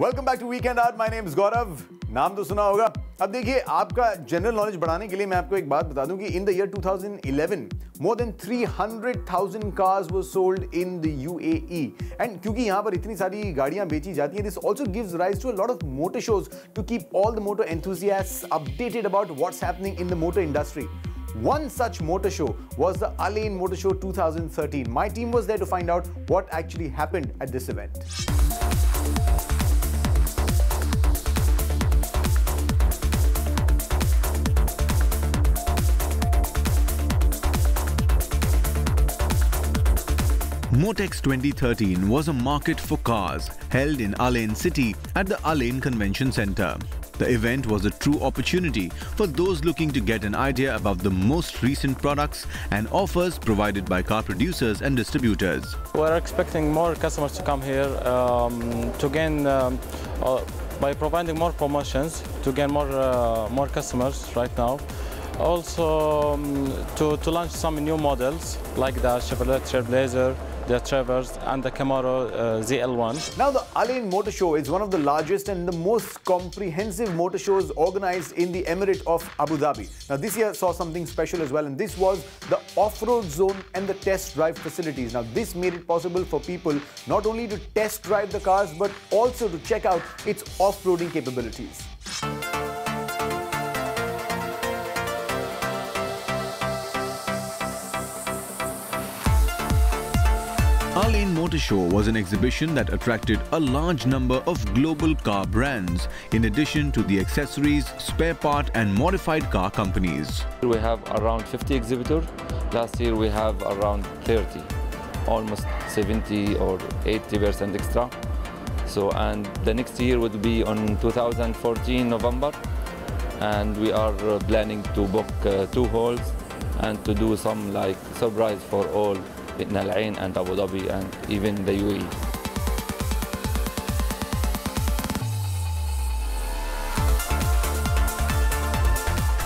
Welcome back to weekend hour. My name is Gaurav. नाम तो सुना होगा। अब देखिए, आपका जनरल नॉलेज बढ़ाने के लिए मैं आपको एक बात बता दूं कि in the year 2011 more than 300,000 cars were sold in the UAE. And क्योंकि यहां पर इतनी सारी गाड़ियां बेची जाती हैं, this also gives rise to a lot of motor shows to keep all the motor enthusiasts updated about what's happening in the motor industry. One such motor show was the Alain Motor Show 2013. My team was there to find out what actually happened at this event. Motex 2013 was a market for cars held in Alain City at the Alain Convention Center. The event was a true opportunity for those looking to get an idea about the most recent products and offers provided by car producers and distributors. We're expecting more customers to come here to gain, by providing more promotions, to gain more customers right now. Also to launch some new models like the Chevrolet Trailblazer, the Traverse and the Camaro ZL1. Now, the Alain Motor Show is one of the largest and the most comprehensive motor shows organized in the Emirate of Abu Dhabi. Now, this year saw something special as well, and this was the off-road zone and the test drive facilities. Now, this made it possible for people not only to test drive the cars, but also to check out its off-roading capabilities. Alain Motor Show was an exhibition that attracted a large number of global car brands, in addition to the accessories, spare part and modified car companies. We have around 50 exhibitors. Last year we have around 30, almost 70 or 80% extra. So, and the next year would be on 2014 November, and we are planning to book 2 halls and to do some like surprise for all in Al Ain and Abu Dhabi and even the UAE.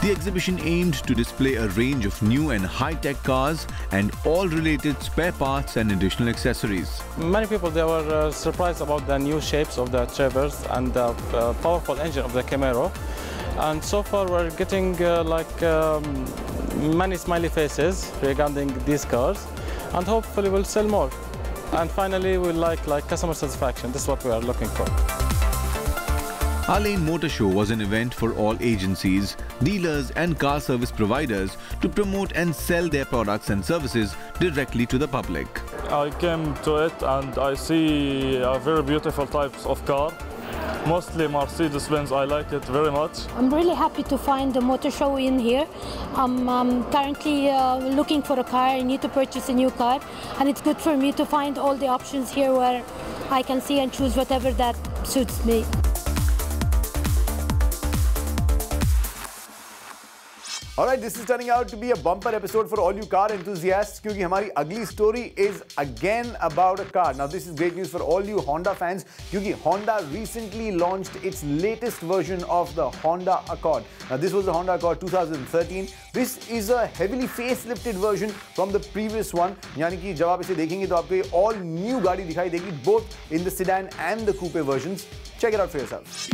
The exhibition aimed to display a range of new and high-tech cars and all related spare parts and additional accessories. Many people, they were surprised about the new shapes of the Traverse and the powerful engine of the Camaro. And so far we're getting many smiley faces regarding these cars. And hopefully we'll sell more. And finally we'll like customer satisfaction. This is what we are looking for. Alain Motor Show was an event for all agencies, dealers and car service providers to promote and sell their products and services directly to the public. I came to it and I see a very beautiful types of car. Mostly Mercedes-Benz, I like it very much. I'm really happy to find the motor show in here. I'm currently looking for a car. I need to purchase a new car, and it's good for me to find all the options here where I can see and choose whatever that suits me. Alright, this is turning out to be a bumper episode for all you car enthusiasts क्योंकि हमारी अगली story is again about a car. Now, this is great news for all you Honda fans क्योंकि Honda recently launched its latest version of the Honda Accord. Now, this was the Honda Accord 2013. This is a heavily facelifted version from the previous one. यानी कि जब आप इसे देखेंगे तो आपको ये all new गाड़ी दिखाई देगी, both in the sedan and the coupe versions. Check it out for yourself.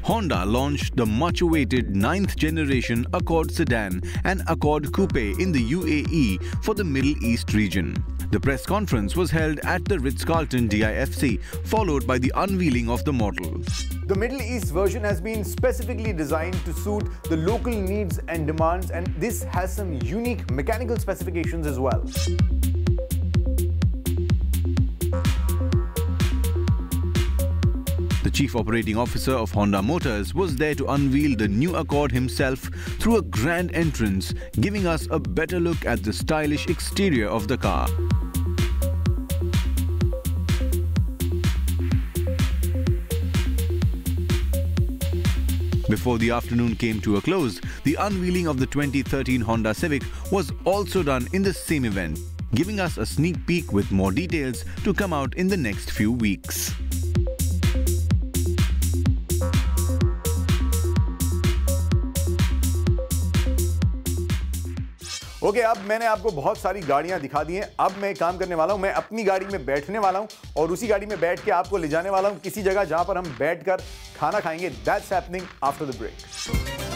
Honda launched the much-awaited 9th generation Accord sedan and Accord coupe in the UAE for the Middle East region. The press conference was held at the Ritz-Carlton DIFC, followed by the unveiling of the model. The Middle East version has been specifically designed to suit the local needs and demands, and this has some unique mechanical specifications as well. The chief operating officer of Honda Motors was there to unveil the new Accord himself through a grand entrance, giving us a better look at the stylish exterior of the car. Before the afternoon came to a close, the unveiling of the 2013 Honda Civic was also done in the same event, giving us a sneak peek with more details to come out in the next few weeks. Okay, अब मैंने आपको बहुत सारी गाड़ियां दिखा दी हैं। अब मैं काम करने वाला हूं, मैं अपनी गाड़ी में बैठने वाला हूं और उसी गाड़ी में बैठ के आपको ले जाने वाला हूं किसी जगह जहां पर हम बैठकर खाना खाएंगे। That's happening after the break.